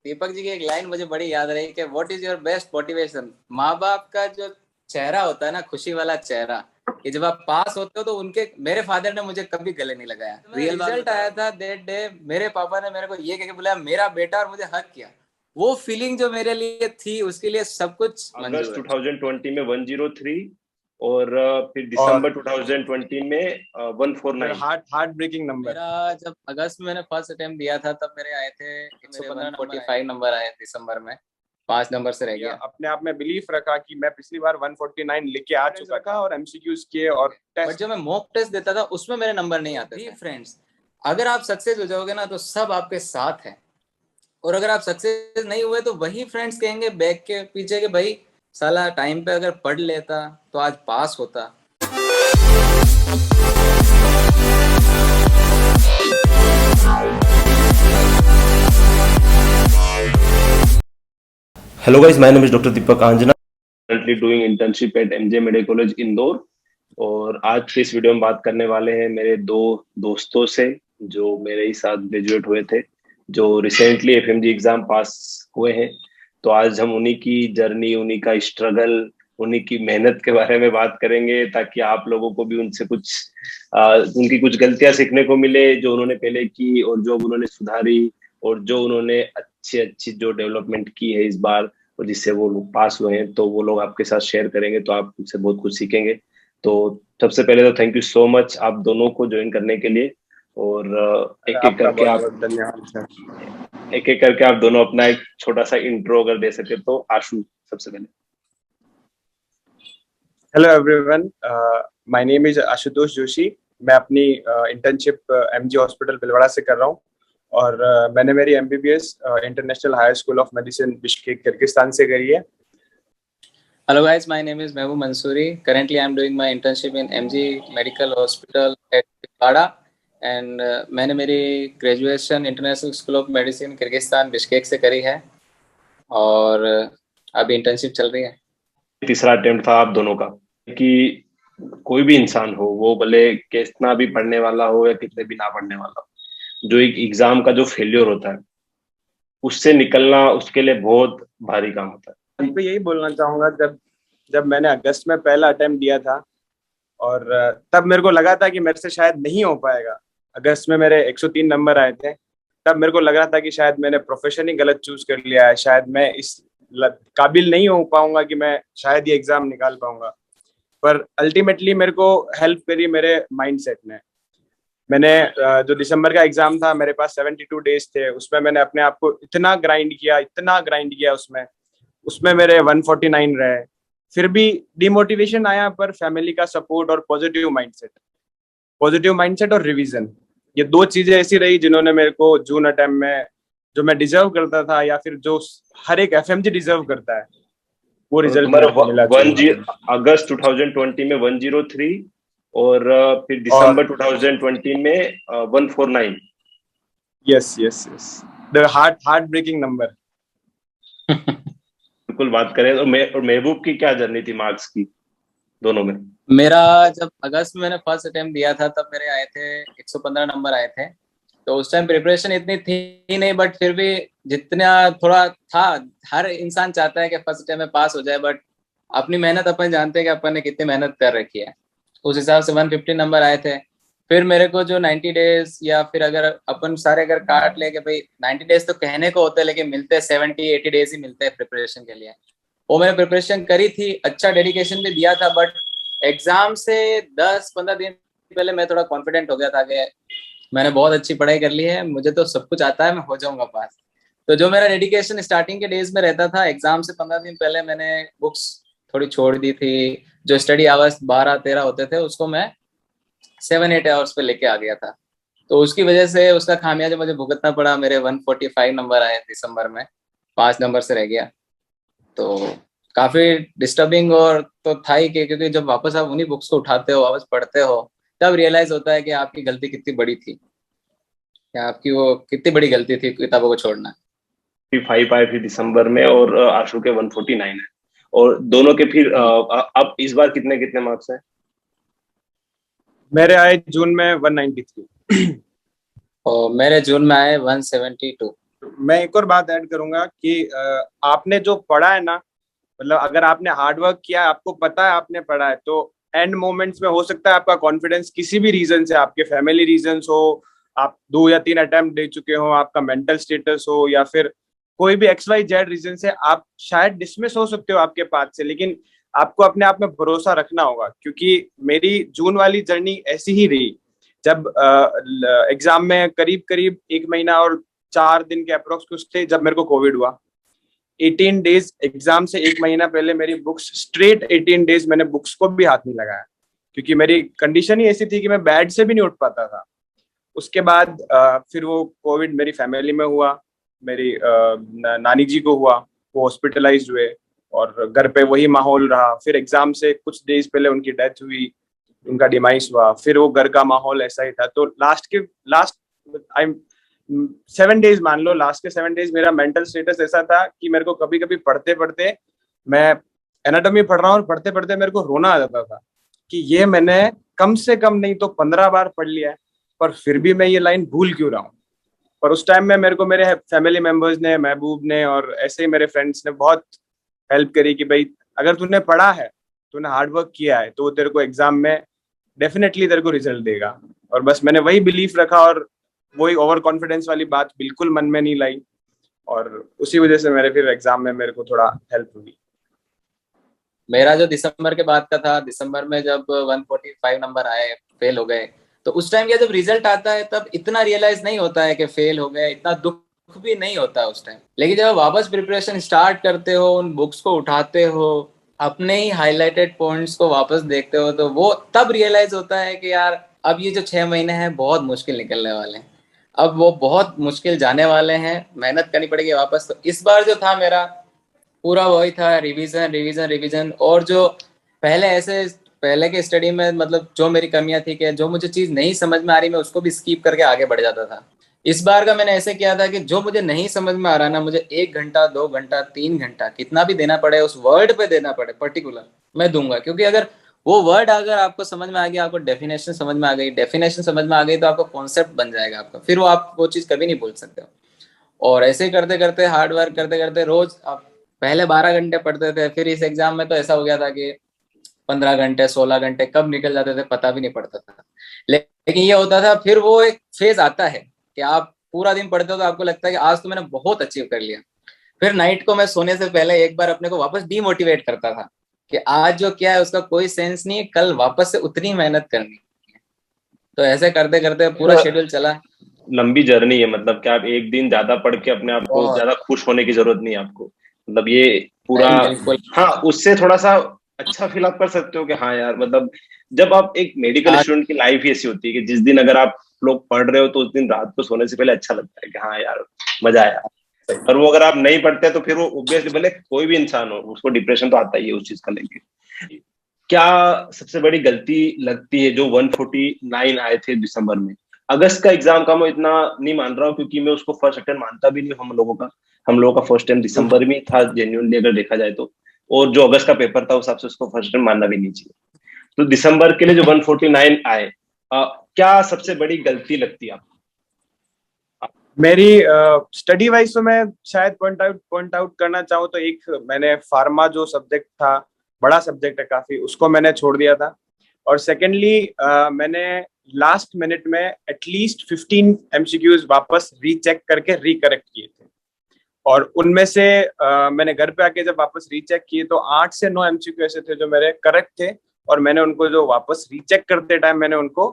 दीपक जी की एक लाइन मुझे बड़ी याद रही कि what is your best motivation. माँ बाप का जो चेहरा होता है ना, खुशी वाला चेहरा, कि जब आप पास होते हो तो उनके, मेरे फादर ने मुझे कभी गले नहीं लगाया। रियल रिजल्ट आया था दैट डे, मेरे पापा ने मेरे को ये कह के बुलाया मेरा बेटा और मुझे हक किया। वो फीलिंग जो मेरे लिए थी, उसके लिए सब कुछ अगस्त मंजूर है। 2020 में 103 और फिर और दिसंबर 2020 में 149। Heart breaking number. मेरा जब अगस्त में मैंने फर्स्ट अटेम्प्ट दिया था तब मेरे आए थे 145 नंबर आए। दिसंबर में 5 नंबर से रह गया। अपने आप में बिलीफ रखा कि मैं पिछली बार 149 लेके आ चुका था और एमसीक्यूज किए और टेस्ट। बट जब मैं मॉक टेस्ट देता था उसमें मेरे नंबर नहीं आते थे। फ्रेंड्स, अगर आप सक्सेस हो जाओगे ना तो सब आपके साथ है, और अगर आप सक्सेस नहीं हुए तो वही फ्रेंड्स कहेंगे बैक के पीछे कि भाई साला टाइम पे अगर पढ़ लेता तो आज पास होता। Hello guys, my name is Dr. Deepak Anjana. Currently doing internship at MJ Medical College Indore. और आज के इस वीडियो में बात करने वाले हैं मेरे दो दोस्तों से जो मेरे ही साथ ग्रेजुएट हुए थे, जो रिसेंटली एफएमजी एग्जाम पास हुए हैं। तो आज हम उन्हीं की जर्नी, उन्हीं का स्ट्रगल, उन्हीं की मेहनत के बारे में बात करेंगे, ताकि आप लोगों को भी उनसे कुछ उनकी कुछ गलतियां सीखने को मिले जो उन्होंने पहले की, और जो उन्होंने सुधारी, और जो उन्होंने अच्छी अच्छी जो डेवलपमेंट की है इस बार, और जिससे वो लोग पास हुए हैं, तो वो लोग आपके साथ शेयर करेंगे, तो आप उनसे बहुत कुछ सीखेंगे। तो सबसे पहले तो थैंक यू सो मच आप दोनों को ज्वाइन करने के लिए। और एक एक करके आप दोनों अपना एक छोटा सा इंट्रो अगर दे सके तो। आशु सबसे पहले। Hello everyone, my name is Ashutosh Joshi. मैं अपनी इंटर्नशिप एमजी हॉस्पिटल भिलवाड़ा से कर रहा हूँ, और मैंने मेरी MBBS international higher school of medicine Bishkek Kyrgyzstan से करी है। Hello guys, my name is Mehboob Mansoori. Currently I am doing my internship in MG Medical Hospital at Bhilwara, and मैंने मेरी graduation international school of medicine Kyrgyzstan Bishkek से करी है, और अभी इंटर्नशिप चल रही है। तीसरा अटेम्प्ट था आप दोनों का, कि कोई भी इंसान हो, वो भले कितना भी पढ़ने वाला हो या कितने भी ना पढ़ने वाला हो, जो एक एग्जाम का जो फेल्योर होता है उससे निकलना उसके लिए बहुत भारी काम होता है। मैं तो यही बोलना चाहूँगा, जब मैंने अगस्त में पहला अटेम्प्ट दिया था, और तब मेरे को लगा था कि मेरे से शायद नहीं हो पाएगा। अगस्त में मेरे 103 नंबर आए थे, तब मेरे को लग रहा था कि शायद मैंने प्रोफेशन ही गलत चूज कर लिया है, शायद मैं इस काबिल नहीं हो पाऊंगा कि मैं शायद ये एग्जाम निकाल पाऊंगा। पर अल्टीमेटली मेरे को हेल्प करी मेरे माइंडसेट ने। मैंने जो दिसंबर का एग्जाम था, मेरे पास 72 डेज थे, उसमें मैंने अपने आप को इतना ग्राइंड किया उसमें मेरे 149 रहे। फिर भी डिमोटिवेशन आया, पर फैमिली का सपोर्ट और पॉजिटिव माइंडसेट और रिवीजन, ये दो चीजें ऐसी रही जिन्होंने मेरे को जून अटेम्प्ट में जो मैं डिजर्व करता था, या फिर जो हर एक एफएमजी डिजर्व करता है, वो रिजल्ट मिला। अगस्त 2020 में 103 और फिर दिसंबर 2020 में 149। Yes the heart breaking number. बिल्कुल बात करें तो और महबूब की क्या जर्नी थी मार्क्स की दोनों में? मेरा जब अगस्त में मैंने फर्स्ट अटेम्प्ट दिया था तब मेरे आए थे 115 नंबर आए थे। तो उस टाइम प्रिपरेशन इतनी थी नहीं, बट फिर भी जितना थोड़ा था, हर इंसान चाहता है कि फर्स्ट अटेम्प्ट में पास हो जाए, बट अपनी मेहनत अपन जानते हैं कि अपन ने कितनी मेहनत कर रखी है। उस हिसाब से 150 नंबर आए थे। फिर मेरे को जो 90 डेज, या फिर अगर अपन सारे अगर काट ले कि भाई 90 डेज तो कहने को होते हैं, लेकिन मिलते 70-80 डेज ही मिलते हैं प्रिपरेशन के लिए। वो मैंने प्रिपरेशन करी थी, अच्छा डेडिकेशन भी दिया था, बट एग्जाम से 10-15 दिन पहले मैं थोड़ा कॉन्फिडेंट हो गया था कि मैंने बहुत अच्छी पढ़ाई कर ली है, मुझे तो सब कुछ आता है, मैं हो जाऊंगा पास। तो जो मेरा डेडिकेशन स्टार्टिंग के डेज में रहता था, एग्जाम से 15 दिन पहले मैंने बुक्स थोड़ी छोड़ दी थी। जो स्टडी आवर्स 12-13 होते थे उसको मैं 7-8 आवर्स पे लेके आ गया था। तो उसकी वजह से उसका खामियाजा मुझे भुगतना पड़ा। मेरे 145 नंबर आए दिसंबर में, 5 नंबर से रह गया। तो काफी डिस्टर्बिंग और तो था ही, क्योंकि जब वापस आप उन्हीं बुक्स को उठाते हो, वापस पढ़ते हो, तब रियलाइज होता है कि आपकी गलती कितनी बड़ी थी, या आपकी वो कितनी बड़ी गलती थी किताबों को छोड़ना। 5 आए थे दिसंबर में और आशु के 149 है, और दोनों के फिर अब इस बार कितने कितने मार्क्स हैं? मेरे आए जून में 193 और मेरे जून में आए 172। मैं एक और बात ऐड करूंगा कि आपने जो पढ़ा है ना, मतलब अगर आपने हार्डवर्क किया है, आपको पता है आपने पढ़ा है, तो एंड मोमेंट्स में हो सकता है आपका कॉन्फिडेंस किसी भी रीजन से, आपके फैमिली रीजन हो, आप 2 या 3 अटेम्प्ट दे चुके हो, आपका मेंटल स्टेटस हो, या फिर कोई भी XYZ रीजन से आप शायद डिसमिस हो सकते हो आपके पास से, लेकिन आपको अपने आप में भरोसा रखना होगा। क्योंकि मेरी जून वाली जर्नी ऐसी ही रही। जब एग्जाम में करीब करीब 1 महीना और 4 दिन के अप्रोक्स कुछ थे, जब मेरे को कोविड हुआ। 18 डेज एग्जाम से 1 महीना पहले मेरी बुक्स स्ट्रेट 18 डेज मैंने बुक्स को भी हाथ नहीं लगाया, क्योंकि मेरी कंडीशन ही ऐसी थी कि मैं बेड से भी नहीं उठ पाता था। उसके बाद फिर वो कोविड मेरी फैमिली में हुआ, मेरी नानी जी को हुआ, वो हॉस्पिटलाइज हुए और घर पे वही माहौल रहा। फिर एग्जाम से कुछ डेज पहले उनकी डेथ हुई, उनका डिमाइस हुआ, फिर वो घर का माहौल ऐसा ही था। तो लास्ट आई 7 डेज मान लो, लास्ट के 7 डेज मेरा मेंटल स्टेटस ऐसा था कि मेरे को कभी कभी पढ़ते पढ़ते, मैं एनाटॉमी पढ़ रहा हूँ और पढ़ते पढ़ते मेरे को रोना आ जाता था कि ये मैंने कम से कम नहीं तो 15 बार पढ़ लिया है, पर फिर भी मैं ये लाइन भूल क्यों रहा हूँ। पर उस टाइम में मेरे को मेरे फैमिली मेंबर्स ने, महबूब ने और ऐसे ही मेरे फ्रेंड्स ने बहुत हेल्प करी कि भाई अगर तूने पढ़ा है, तूने हार्डवर्क किया है, तो वो तेरे को एग्जाम में डेफिनेटली तेरे को रिजल्ट देगा। और बस मैंने वही बिलीफ रखा और वही ओवर कॉन्फिडेंस वाली बात बिल्कुल मन में नहीं लाई, और उसी वजह से मेरे फिर एग्जाम में मेरे को थोड़ा हेल्प हुई। मेरा जो दिसंबर के बाद का था, दिसंबर में जब 145 नंबर आए, फेल हो गए, तो उस टाइम क्या, जब रिजल्ट आता है तब इतना रियलाइज नहीं होता है कि फेल हो गए, इतना दुख भी नहीं होता है उस टाइम। लेकिन जब वापस प्रिपरेशन स्टार्ट करते हो, उन बुक्स को उठाते हो, अपने ही हाईलाइटेड पॉइंट्स को वापस देखते हो, तो वो तब रियलाइज होता है कि यार अब ये जो 6 महीने हैं बहुत मुश्किल निकलने वाले हैं, अब वो बहुत मुश्किल जाने वाले हैं, मेहनत करनी पड़ेगी वापस। तो इस बार जो था मेरा पूरा वही था, रिवीजन रिवीजन रिवीजन। और जो पहले के स्टडी में मतलब जो मेरी कमियां थी, कि जो मुझे चीज नहीं समझ में आ रही मैं उसको भी स्किप करके आगे बढ़ जाता था। इस बार का मैंने ऐसे किया था कि जो मुझे नहीं समझ में आ रहा ना, मुझे 1 घंटा 2 घंटा 3 घंटा कितना भी देना पड़े, उस वर्ड पे देना पड़े पर्टिकुलर, मैं दूंगा। क्योंकि अगर वो वर्ड अगर आपको समझ में आ गया, आपको डेफिनेशन समझ में आ गई, डेफिनेशन समझ में आ गई, तो आपका कॉन्सेप्ट बन जाएगा आपका, फिर वो आप वो चीज कभी नहीं भूल सकते हो। और ऐसे ही करते करते, हार्ड वर्क करते करते, रोज आप पहले 12 घंटे पढ़ते थे, फिर इस एग्जाम में तो ऐसा हो गया था कि 15 घंटे 16 घंटे कब निकल जाते थे पता भी नहीं पड़ता था। लेकिन ये होता था, फिर वो एक फेज आता है कि आप पूरा दिन पढ़ते हो तो आपको लगता है कि आज तो मैंने बहुत अचीव कर लिया। फिर नाइट को मैं सोने से पहले एक बार अपने को वापस डीमोटिवेट करता था कि आज जो क्या है उसका कोई सेंस नहीं है, कल वापस से उतनी मेहनत करनी है। तो ऐसे करते करते पूरा शेड्यूल चला। लंबी जर्नी है, मतलब कि आप एक दिन ज्यादा पढ़ के अपने आप को बहुत ज्यादा खुश होने की जरूरत नहीं है आपको, मतलब ये पूरा। नहीं, बिल्कुल। हाँ, उससे थोड़ा सा अच्छा फील आप कर सकते हो कि हाँ यार, मतलब जब आप एक मेडिकल आज स्टूडेंट की लाइफ ही ऐसी होती है कि जिस दिन अगर आप लोग पढ़ रहे हो तो उस दिन रात को सोने से पहले अच्छा लगता है कि हाँ यार मजा आया। और वो अगर आप नहीं पढ़ते तो फिर वो ऑब्वियसली, भले कोई भी इंसान हो, उसको डिप्रेशन तो आता ही है उस चीज का लेके। क्या सबसे बड़ी गलती लगती है जो 149 आए थे दिसंबर में? अगस्त का एग्जाम का मैं इतना नहीं मान रहा हूँ, क्योंकि मैं उसको फर्स्ट अटेम्प्ट मानता भी नहीं हूँ। हम लोगों का फर्स्ट टाइम दिसंबर में था जेन्युइनली, अगर देखा जाए तो। और जो अगस्त का पेपर था उस हिसाब से उसको फर्स्ट टाइम मानना भी नहीं चाहिए। तो दिसंबर के लिए जो 149 आए, क्या सबसे बड़ी गलती लगती है आपको? मेरी स्टडी वाइज तो मैं शायद पॉइंट आउट करना चाहूँ तो एक, मैंने फार्मा जो सब्जेक्ट था, बड़ा सब्जेक्ट है काफी, उसको मैंने छोड़ दिया था। और सेकेंडली मैंने लास्ट मिनट में एटलीस्ट 15 MCQs वापस रीचेक करके रिकरेक्ट किए थे। और उनमें से मैंने घर पे आके जब वापस रीचेक किए तो 8 से 9 MCQ ऐसे थे जो मेरे करेक्ट थे, और मैंने उनको जो वापस रीचेक करते टाइम मैंने उनको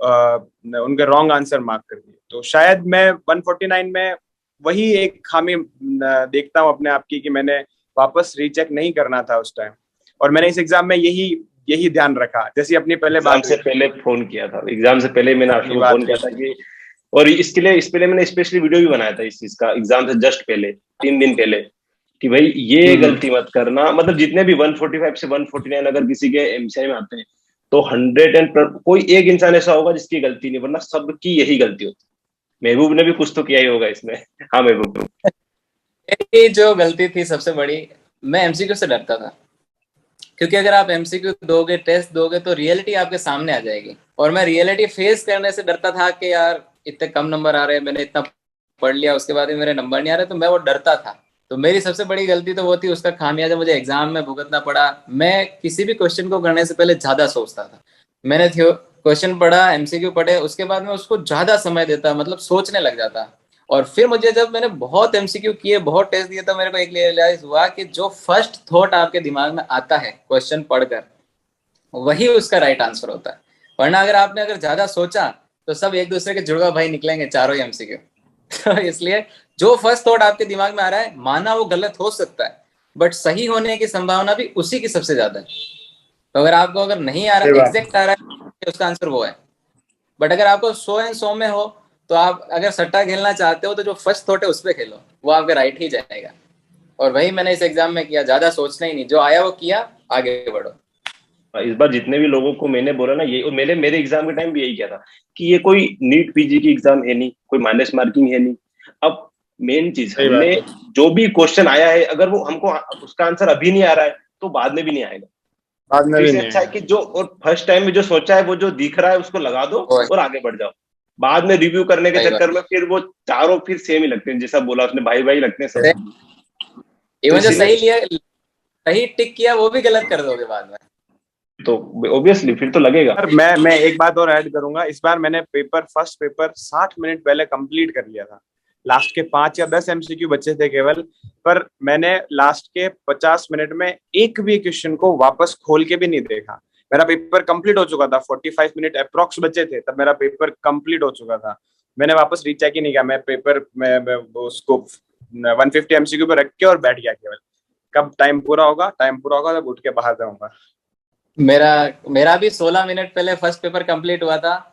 उनके रॉन्ग आंसर मार्क कर दिए। तो शायद मैं 149 में वही एक खामी देखता हूँ अपने आप की, कि मैंने वापस रीचेक नहीं करना था उस टाइम। और मैंने इस एग्जाम में यही यही ध्यान रखा, जैसे अपनी पहले एग्जाम बात से हुई थी। पहले फोन किया था, एग्जाम से पहले मैंने अपनी आशु को बात फोन हुई किया था थी। कि, और इस पहले मैंने स्पेशली वीडियो भी बनाया था इस चीज का, एग्जाम से जस्ट पहले 3 दिन पहले, कि भाई ये गलती मत करना। मतलब जितने भी 145 से 149 अगर किसी के एमसीआई में आते हैं, तो 100 कोई एक इंसान ऐसा होगा जिसकी गलती नहीं, वरना सबकी यही गलती होती है। महबूब ने भी कुछ तो किया ही होगा इसमें। हाँ महबूब। मेरी जो गलती थी सबसे बड़ी, मैं एमसीक्यू से डरता था। क्योंकि अगर आप एमसीक्यू दोगे, टेस्ट दोगे, तो रियलिटी आपके सामने आ जाएगी। और मैं रियलिटी फेस करने से डरता था कि यार इतने कम नंबर आ रहे हैं, मैंने इतना पढ़ लिया, उसके बाद भी मेरे नंबर नहीं आ रहे, तो मैं वो डरता था। तो मेरी सबसे बड़ी गलती तो वो थी, उसका खामियाजा मुझे एग्जाम में भुगतना पड़ा। मैं किसी भी क्वेश्चन को करने से पहले ज्यादा सोचता था। मैंने क्वेश्चन पढ़ा, एमसीक्यू पढ़े, उसके बाद में उसको ज्यादा समय देता, मतलब सोचने लग जाता। और फिर मुझे, जब मैंने बहुत एमसीक्यू किए, बहुत टेस्ट दिए, तो मेरे को एक रियलाइज हुआ कि जो फर्स्ट थॉट आपके दिमाग में आता है क्वेश्चन पढ़कर, वही उसका राइट आंसर होता है। वरना अगर ज्यादा सोचा तो सब एक दूसरे के जुड़वा भाई निकलेंगे, चारों ही एमसीक्यू। तो इसलिए जो फर्स्ट थॉट आपके दिमाग में आ रहा है, माना वो गलत हो सकता है, बट सही होने की संभावना भी उसी की सबसे ज्यादा है। तो अगर नहीं आ रहा, एग्जैक्ट आ रहा है, तो उसका आंसर वो है। बट अगर आपको 100 में हो, तो आप अगर सट्टा खेलना चाहते हो, तो जो फर्स्ट थॉट है उस पर खेलो, वो आपके राइट ही जाएगा। और वही मैंने इस एग्जाम में किया, ज्यादा सोचना ही नहीं, जो आया वो किया, आगे बढ़ो। इस बार जितने भी लोगों को मैंने बोला ना, ये और मेरे एग्जाम के टाइम भी यही किया था कि ये कोई नीट पीजी की एग्जाम है नहीं, कोई माइनस मार्किंग है नहीं। अब मेन चीज, हमने जो भी क्वेश्चन आया है, अगर वो हमको उसका आंसर अभी नहीं आ रहा है, तो बाद में भी नहीं आएगा। बाद में भी नहीं अच्छा है कि जो और फर्स्ट टाइम में जो सोचा है, वो जो दिख रहा है उसको लगा दो और आगे बढ़ जाओ। बाद में रिव्यू करने के चक्कर में फिर वो चारों फिर सेम ही लगते हैं, जैसा बोला उसने, भाई भाई लगते हैं सब। इवन जो सही टिक किया वो भी गलत कर दोगे बाद में, तो ऑब्वियसली फिर तो लगेगा। मैं एक बात और ऐड करूंगा। इस बार मैंने फर्स्ट पेपर 60 मिनट पहले कंप्लीट कर लिया था। लास्ट के 5 या 10 एमसीक्यू बचे थे केवल, पर मैंने लास्ट के 50 मिनट में एक भी क्वेश्चन को वापस खोल के भी नहीं देखा। मेरा पेपर कंप्लीट हो चुका था, 45 मिनट अप्रोक्स बचे थे, तब मेरा पेपर कंप्लीट हो चुका था। मैंने वापस रीचेक ही नहीं किया। मैं पेपर में उसको 150 एमसीक्यू पे रख के और बैठ गया केवल। कब टाइम पूरा होगा तब उठ के बाहर जाऊंगा। मेरा भी 16 मिनट पहले फर्स्ट पेपर कंप्लीट हुआ था।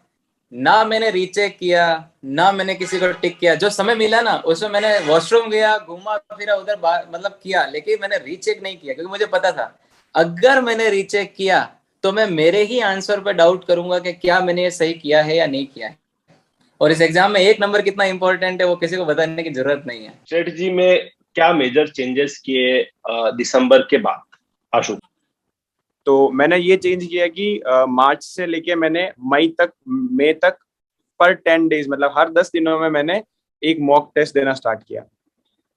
ना मैंने रीचेक किया, ना मैंने किसी को टिक किया। जो समय मिला ना, उसमें मैंने वॉशरूम गया, घूमा फिरा उधर, मतलब किया, लेकिन मैंने रीचेक नहीं किया, क्योंकि मुझे पता था अगर मैंने रीचेक किया तो मैं मेरे ही आंसर पे डाउट करूंगा कि क्या मैंने ये सही किया है या नहीं किया है। और इस एग्जाम में एक नंबर कितना इंपॉर्टेंट है, वो किसी को बताने की जरूरत नहीं है। स्ट्रेटजी में क्या मेजर चेंजेस किए दिसंबर के बाद, आशु? तो मैंने ये चेंज किया कि मार्च से लेके मैंने मई तक पर 10 डेज, मतलब हर 10 दिनों में मैंने एक मॉक टेस्ट देना स्टार्ट किया।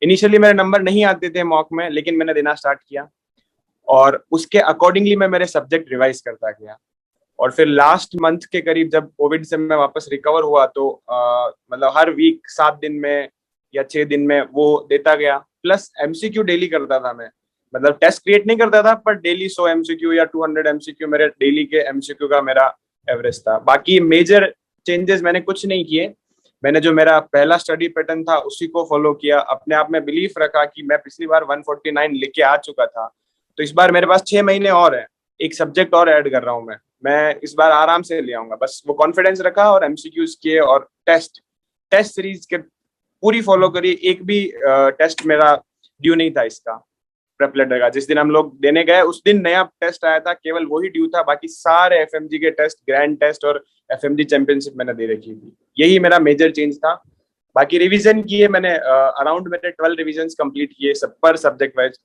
इनिशियली मेरे नंबर नहीं आते थे मॉक में, लेकिन मैंने देना स्टार्ट किया और उसके अकॉर्डिंगली मैं मेरे सब्जेक्ट रिवाइज करता गया। और फिर लास्ट मंथ के करीब जब कोविड से मैं वापस रिकवर हुआ, तो मतलब हर वीक 7 दिन में या 6 दिन में वो देता गया। प्लस एमसीक्यू डेली करता था मैं, मतलब टेस्ट क्रिएट नहीं करता था, पर डेली 100 एमसीक्यू या 200 एमसीक्यू मेरे डेली के एमसीक्यू का मेरा एवरेज था। बाकी मेजर चेंजेस मैंने कुछ नहीं किए। मैंने जो मेरा पहला स्टडी पैटर्न था उसी को फॉलो किया। अपने आप में बिलीफ रखा कि मैं पिछली बार 149 लिख के आ चुका था, तो इस बार मेरे पास 6 महीने और है, एक सब्जेक्ट और ऐड कर रहा हूँ मैं इस बार आराम से ले आऊंगा। बस वो कॉन्फिडेंस रखा और एमसीक्यूज किए और टेस्ट सीरीज के पूरी फॉलो करी। एक भी टेस्ट मेरा ड्यू नहीं था इसका, प्रेप लेटर का। जिस दिन हम लोग देने गए उस दिन नया टेस्ट आया था, केवल वही ड्यू था। बाकी सारे एफएमजी के टेस्ट, ग्रैंड टेस्ट और एफएमजी चैंपियनशिप मैंने दे रखी थी। यही मेरा मेजर चेंज था। बाकी रिवीजन किए मैंने, अराउंड मैंने 12 रिवीजन कंप्लीट किए, सब पर सब्जेक्ट वाइज।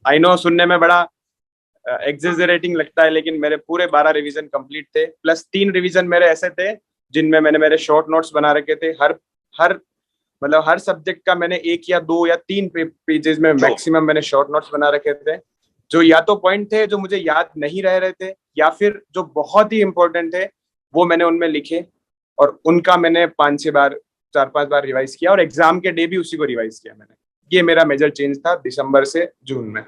आई नो सुनने में बड़ा एग्जेजरेटिंग लगता है, लेकिन मेरे पूरे 12 रिवीजन कंप्लीट थे। प्लस 3 रिवीजन मेरे ऐसे थे जिनमें मैंने मेरे शॉर्ट नोट्स बना रखे थे। हर सब्जेक्ट का मैंने 1 या 2 या 3 पेजेस में मैक्सिमम मैंने शॉर्ट नोट्स बना रखे थे, जो या तो पॉइंट थे जो मुझे याद नहीं रह रहे थे, या फिर जो बहुत ही इंपॉर्टेंट थे वो मैंने उनमें लिखे और उनका मैंने 4-5 बार रिवाइज किया, और एग्जाम के डे भी उसी को रिवाइज किया मैंने। ये मेरा मेजर चेंज था दिसंबर से जून में।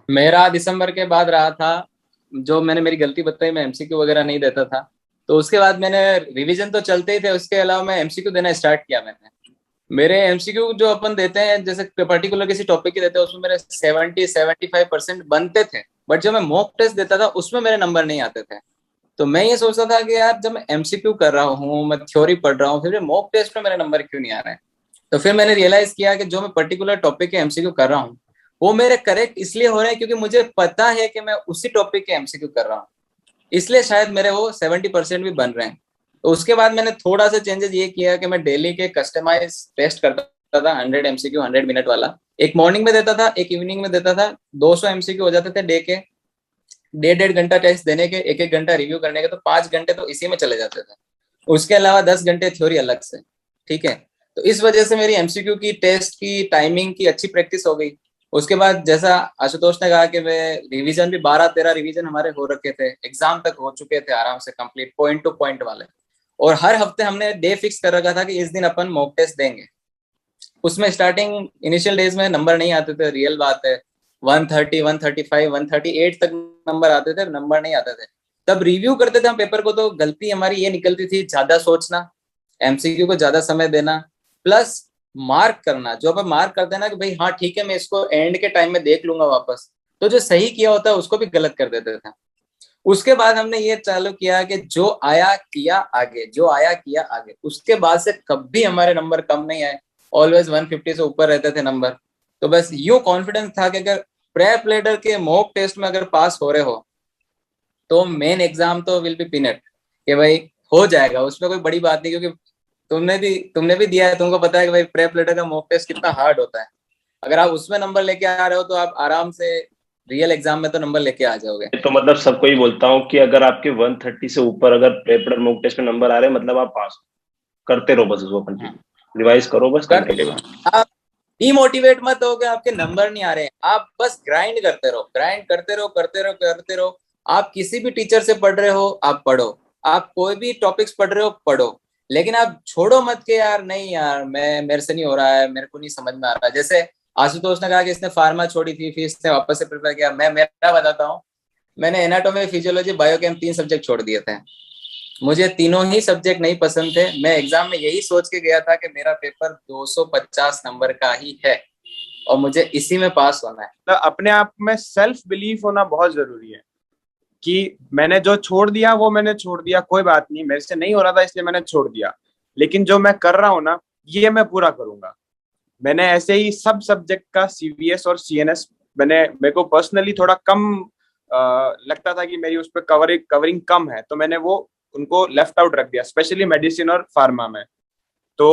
मेरा दिसंबर के बाद रहा था, जो मैंने मेरी गलती बताई, मैं एमसीक्यू वगैरह नहीं देता था, तो उसके बाद मैंने रिवीजन तो चलते ही थे, उसके अलावा मैं एमसीक्यू देना स्टार्ट किया। मैंने मेरे एमसीक्यू जो अपन देते हैं, जैसे पर्टिकुलर किसी टॉपिक के देते हैं, उसमें मेरे 70-75% बनते थे। बट जब मैं मॉक टेस्ट देता था उसमें मेरे नंबर नहीं आते थे। तो मैं ये सोचता था कि यार, जब मैं एमसीक्यू कर रहा हूँ, मैं थ्योरी पढ़ रहा हूँ, फिर मॉक टेस्ट में मेरे नंबर क्यों नहीं आ रहे हैं। तो फिर मैंने रियलाइज किया कि जो मैं पर्टिकुलर टॉपिक के एमसीक्यू कर रहा हूँ, वो मेरे करेक्ट इसलिए हो रहे हैं क्योंकि मुझे पता है कि मैं उसी टॉपिक के एमसीक्यू कर रहा हूँ, इसलिए शायद मेरे वो 70% भी बन रहे हैं। तो उसके बाद मैंने थोड़ा सा चेंजेस ये किया कि मैं डेली के कस्टमाइज टेस्ट करता था, 100 एमसीक्यू 100 मिनट वाला। एक मॉर्निंग में देता था, एक इवनिंग में देता था। 200 एमसीक्यू हो जाते थे डे के। 1.5 घंटा टेस्ट देने के, 1 घंटा रिव्यू करने के, तो 5 घंटे तो इसी में चले जाते थे। उसके अलावा 10 घंटे थ्योरी अलग से। ठीक है, तो इस वजह से मेरी एमसीक्यू की टेस्ट की टाइमिंग की अच्छी प्रैक्टिस हो गई। उसके बाद जैसा आशुतोष ने कहा कि मैं रिवीजन भी 12-13 रिवीजन हमारे हो रखे थे, एग्जाम तक हो चुके थे आराम से कंप्लीट, पॉइंट टू पॉइंट वाले। और हर हफ्ते हमने डे फिक्स कर रखा था कि इस दिन अपन मॉक टेस्ट देंगे। उसमें स्टार्टिंग इनिशियल डेज में नंबर नहीं आते थे, रियल बात है, 130, 135, 138 तक नंबर आते थे, नंबर नहीं आते थे। तब रिव्यू करते थे हम पेपर को, तो गलती हमारी ये निकलती थी, ज्यादा सोचना, एमसीक्यू को ज्यादा समय देना, प्लस मार्क करना। जो अपन मार्क करते हैं ना कि भाई हाँ ठीक है मैं इसको एंड के टाइम में देख लूंगा वापस, तो जो सही किया होता है उसको भी गलत कर देते थे। उसके बाद हमने ये चालू किया कि जो आया किया आगे, जो आया किया आगे। उसके बाद से कभी हमारे नंबर कम नहीं आए, ऑलवेज 150 से ऊपर रहते थे नंबर। तो बस यूं कॉन्फिडेंस था कि अगर प्रेप लीडर के मॉक टेस्ट में अगर पास हो रहे हो तो मेन एग्जाम तो विल बी पीनट, कि भाई हो जाएगा, उसमें कोई बड़ी बात नहीं। क्योंकि तुमने भी दिया है, तुमको पता है कि भाई प्रेप लीडर का मॉक टेस्ट कितना हार्ड होता है। अगर आप उसमें नंबर लेके आ रहे हो तो आप आराम से रियल एग्जाम में तो नंबर लेके आ जाओगे। तो मतलब सबको ही बोलता हूँ कि अगर आपके 130 से ऊपर अगर पेपर मॉक टेस्ट में नंबर आ रहे हैं, मतलब आप पास हो। करते रहो बस उसको कंटिन्यू, रिवाइज करो बस कर कंटिन्यू। आप डिमोटिवेट मत हो कि आपके नंबर नहीं आ रहे हैं, आप बस ग्राइंड करते रहो, ग्राइंड करते रहो, करते रहो, करते रहो। आप किसी भी टीचर से पढ़ रहे हो आप पढ़ो, आप कोई भी टॉपिक्स पढ़ रहे हो पढ़ो, लेकिन आप छोड़ो मत के यार नहीं यार मैं मेरे से नहीं हो रहा है, मेरे को नहीं समझ में आ रहा है। जैसे आशुतोष ने कहा कि इसने फार्मा छोड़ी थी फिर इसने वापस से प्रिपेयर किया, मैं मेरा बताता हूँ। मैंने एनाटॉमी, फिजियोलॉजी, बायोकेम 3 सब्जेक्ट छोड़ दिए थे। मुझे तीनों ही सब्जेक्ट नहीं पसंद थे। मैं एग्जाम में यही सोच के गया था कि मेरा पेपर 250 नंबर का ही है और मुझे इसी में पास होना है। तो अपने आप में सेल्फ बिलीफ होना बहुत जरूरी है कि मैंने जो छोड़ दिया वो मैंने छोड़ दिया, कोई बात नहीं, मेरे से नहीं हो रहा था इसलिए मैंने छोड़ दिया, लेकिन जो मैं कर रहा हूँ ना ये मैं पूरा करूंगा। मैंने ऐसे ही सब सब्जेक्ट का सीवीएस और सीएनएस, मेरे को पर्सनली थोड़ा कम लगता था कि मेरी उस पर कवरिंग कम है, तो मैंने वो उनको लेफ्ट आउट रख दिया, स्पेशली मेडिसिन और फार्मा में। तो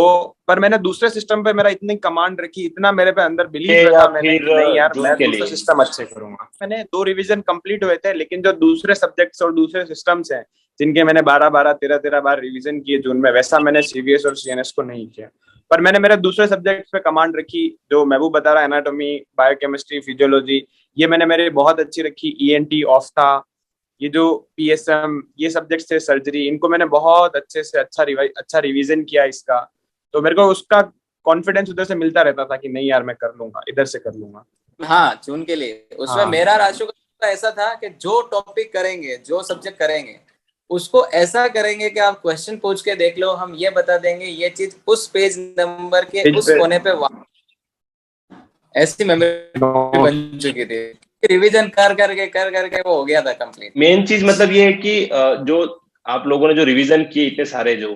पर मैंने दूसरे सिस्टम पे मेरा इतनी कमांड रखी, इतना मेरे पे अंदर बिलीव रखा मैंने कि नहीं यार मैं दूसरा सिस्टम अच्छे करूंगा। मैंने 2 रिवीजन कंप्लीट हुए थे, लेकिन जो दूसरे सब्जेक्ट्स और दूसरे सिस्टम्स हैं जिनके मैंने 12-12, 13-13 बार रिवीजन किए जून में, वैसा मैंने सीवीएस और सीएनएस को नहीं किया। पर मैंने मेरे दूसरे सब्जेक्ट्स पे कमांड रखी, जो महबूब बता रहा, एनाटॉमी, बायोकेमिस्ट्री, फिजियोलॉजी, ये मैंने मेरे बहुत अच्छी रखी। ईएनटी, ऑफ्था, ये जो पीएसएम, ये सब्जेक्ट्स थे, सर्जरी, इनको मैंने बहुत अच्छे से अच्छा रिवीजन किया इसका। तो मेरे को उसका कॉन्फिडेंस उधर से मिलता रहता था कि नहीं यार मैं कर लूंगा, इधर से कर लूंगा। हाँ जून के लिए उसमें मेरा राशि का ऐसा था कि जो टॉपिक करेंगे, जो सब्जेक्ट करेंगे, उसको ऐसा करेंगे कि आप क्वेश्चन पूछ के देख लो, हम ये बता देंगे ये चीज उस पेज नंबर के उस कोने पे। ऐसी मेमोरी बन चुकी थी, रिवीजन कर करके वो हो गया था कंप्लीट। मेन चीज मतलब ये है कि जो आप लोगों ने जो रिवीजन किए इतने सारे, जो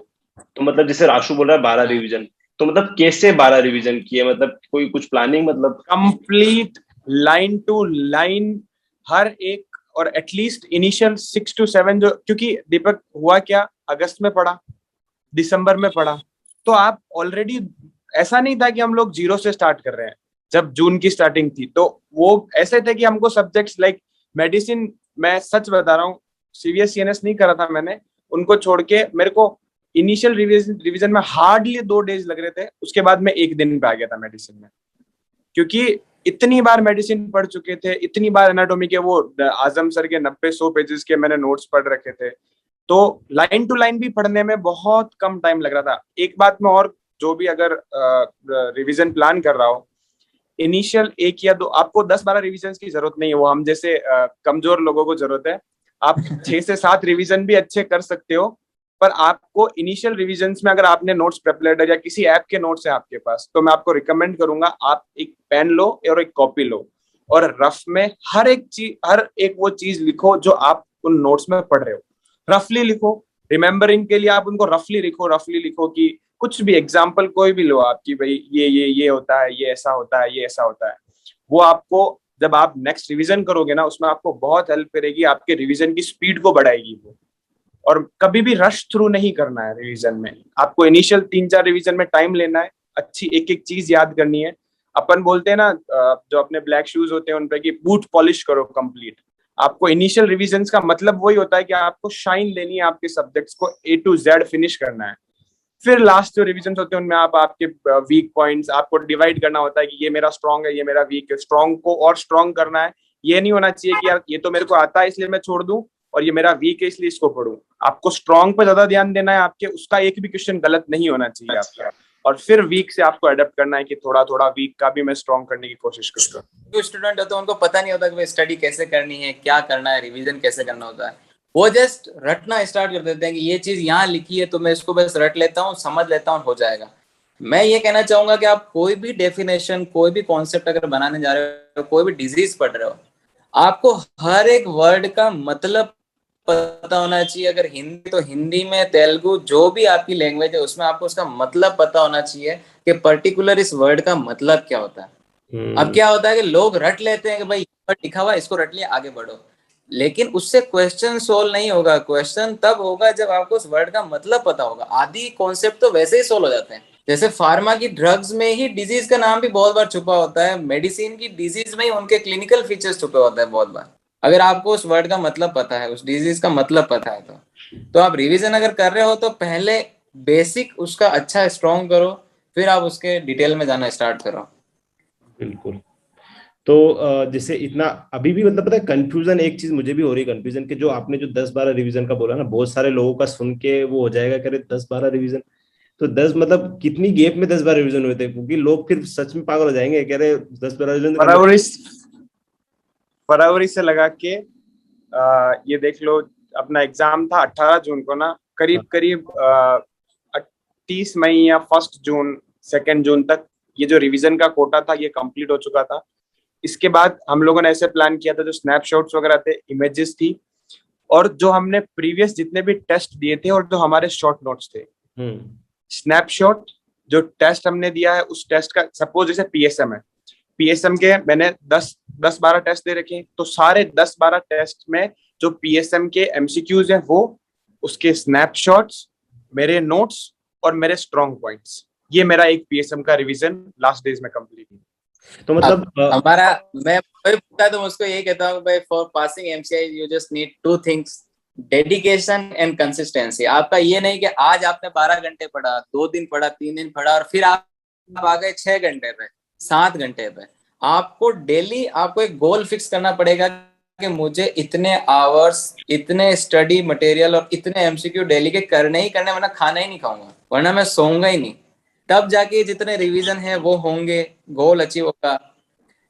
तो मतलब जैसे राशु बोल रहा है 12 रिवीजन, तो मतलब कैसे 12 रिवीजन किए, मतलब कोई कुछ प्लानिंग, मतलब कंप्लीट लाइन टू लाइन हर एक, और एटलीस्ट इनिशियल 6 to 7 जो, क्योंकि दीपक हुआ क्या, अगस्त में पढ़ा, दिसंबर में पढ़ा, तो आप ऑलरेडी, ऐसा नहीं था कि हम लोग 0 से स्टार्ट कर रहे हैं। जब जून की स्टार्टिंग थी तो वो ऐसे थे कि हमको सब्जेक्ट्स लाइक मेडिसिन, मैं सच बता रहा हूँ, सीवीएस सीएनएस नहीं करा था मैंने, उनको छोड़ के मेरे को इनिशियल रिवीजन में हार्डली 2 डेज लग रहे थे, उसके बाद मैं 1 दिन पे आ गया था मेडिसिन में। क्योंकि इतनी बार मेडिसिन पढ़ चुके थे, इतनी बार एनाटॉमी के वो आजम सर के 90-100 पेजेस के मैंने नोट्स पढ़ रखे थे, तो लाइन टू लाइन भी पढ़ने में बहुत कम टाइम लग रहा था। एक बात में और, जो भी अगर रिवीजन प्लान कर रहा हो, इनिशियल 1 या 2, आपको 10-12 रिवीजन की जरूरत नहीं है, वो हम जैसे कमजोर लोगों को जरूरत है। आप 6 से 7 रिवीजन भी अच्छे कर सकते हो, पर आपको इनिशियल रिवीजन्स में अगर आपने नोट्स प्रेपलेटर या किसी ऐप के नोट्स है आपके पास, तो मैं आपको रिकमेंड करूंगा आप एक पेन लो और एक कॉपी लो, और रफ में हर एक वो चीज लिखो जो आप उन नोट्स में पढ़ रहे हो, रफली लिखो। रिमेम्बरिंग के लिए आप उनको रफली लिखो कि कुछ भी एग्जाम्पल कोई भी लो आप, कि भाई ये होता है, ये ऐसा होता है, ये ऐसा होता है। वो आपको जब आप नेक्स्ट रिवीजन करोगे ना, उसमें आपको बहुत हेल्प करेगी, आपके रिवीजन की स्पीड को बढ़ाएगी वो। और कभी भी रश थ्रू नहीं करना है रिवीजन में, आपको इनिशियल 3-4 रिवीजन में टाइम लेना है, अच्छी एक एक चीज याद करनी है। अपन बोलते हैं ना, जो अपने ब्लैक शूज होते हैं उन पे, कि बूट पॉलिश करो कंप्लीट। आपको इनिशियल रिवीजन्स का मतलब वही होता है कि आपको शाइन लेनी है, आपके सब्जेक्ट्स को A to Z फिनिश करना है। फिर लास्ट जो रिविजन होते हैं उनमें आप आपके वीक पॉइंट्स आपको डिवाइड करना होता है कि ये मेरा स्ट्रांग है, ये मेरा वीक है। स्ट्रांग को और स्ट्रांग करना है। ये नहीं होना चाहिए कि यार ये तो मेरे को आता है इसलिए मैं छोड़ दूं, और ये मेरा वीक है इसलिए इसको पढ़ूं। आपको स्ट्रांग पे ज्यादा ध्यान देना है, आपके उसका एक भी क्वेश्चन गलत नहीं होना चाहिए आपका। और फिर वीक से आपको अडेप्ट करना है कि थोड़ा थोड़ा वीक का भी मैं स्ट्रांग करने की कोशिश करूंगा। जो स्टूडेंट होते हैं उनको पता नहीं होता कि स्टडी कैसे करनी है, क्या करना है, रिवीजन कैसे करना होता है। वो जस्ट रटना स्टार्ट कर देते हैं कि ये चीज यहाँ लिखी है तो मैं इसको बस रट लेता हूँ, समझ लेता हूँ, हो जाएगा। मैं ये कहना चाहूंगा कि आप कोई भी डेफिनेशन, कोई भी कॉन्सेप्ट अगर बनाने जा रहे हो, कोई भी डिजीज पढ़ रहे हो, आपको हर एक वर्ड का मतलब पता होना चाहिए। अगर हिंदी तो हिंदी में, तेलुगु, जो भी आपकी लैंग्वेज है उसमें आपको उसका मतलब पता होना चाहिए कि पर्टिकुलर इस वर्ड का मतलब क्या होता है। अब क्या होता है कि लोग रट लेते हैं कि भाई वर्ड लिखा हुआ है, इसको रट लिया, आगे बढ़ो। लेकिन उससे क्वेश्चन सोल्व नहीं होगा। क्वेश्चन तब होगा जब आपको उस वर्ड का मतलब पता होगा। आदि कॉन्सेप्ट तो वैसे ही सोल्व हो जाते हैं। जैसे फार्मा की ड्रग्स में ही डिजीज का नाम भी बहुत बार छुपा होता है, मेडिसिन की डिजीज में ही उनके क्लिनिकल फीचर्स छुपे होते हैं बहुत बार। अगर आपको उस वर्ड का मतलब पता है, उस डिजीज का मतलब पता है, तो आप रिवीजन अगर कर रहे हो तो पहले बेसिक उसका अच्छा स्ट्रॉन्ग करो, फिर आप उसके डिटेल में जाना स्टार्ट करो। बिल्कुल। तो जैसे इतना अभी भी मतलब पता है कंफ्यूजन, एक चीज मुझे भी हो रही है कंफ्यूजन कि जो आपने जो 10-12 रिवीजन का बोला ना, बहुत सारे लोगों का सुन के वो हो जाएगा कह रहे 10-12 रिवीजन, तो 10 मतलब कितनी गैप में 10-12 रिवीजन हुए थे? क्योंकि लोग फिर सच में पागल हो जाएंगे, कह रहे 10-12 रिवीजन। फरवरी से लगा के ये देख लो, अपना एग्जाम था 18 जून को ना, करीब करीब 30 मई या 1 जून 2 जून तक ये जो रिवीजन का कोटा था ये कंप्लीट हो चुका था। इसके बाद हम लोगों ने ऐसे प्लान किया था, जो स्नैपशॉट्स वगैरह थे, इमेजेस थी, और जो हमने प्रीवियस जितने भी टेस्ट दिए थे और जो हमारे शॉर्ट नोट्स थे, स्नैपशॉट जो टेस्ट हमने दिया है उस टेस्ट का, सपोज जैसे पीएसएम है, पीएसएम के मैंने 10-12 टेस्ट दे रखे हैं, तो सारे 10-12 टेस्ट में जो पीएसएम के एमसीक्यूज हैं वो, उसके स्नैपशॉट्स, मेरे नोट्स और मेरे स्ट्रॉन्ग पॉइंट्स, ये मेरा एक पीएसएम का रिवीजन लास्ट डेज में कंप्लीट है। तो मतलब हमारा, मैं पूछता तो उसको यही कहता हूँ भाई, for passing MCI you just need 2 things, dedication and consistency. आपका ये नहीं कि आज आपने 12 घंटे पढ़ा, 2 दिन पढ़ा, 3 दिन पढ़ा और फिर आप आ गए 6 घंटे पे, 7 घंटे पे। आपको डेली आपको एक गोल फिक्स करना पड़ेगा कि मुझे इतने आवर्स, इतने स्टडी मटेरियल और इतने एमसीक्यू डेली के करने ही करने, वरना खाना ही नहीं खाऊंगा, वरना मैं सोऊंगा ही नहीं। तब जाके जितने रिवीजन है वो होंगे, गोल अचीव होगा।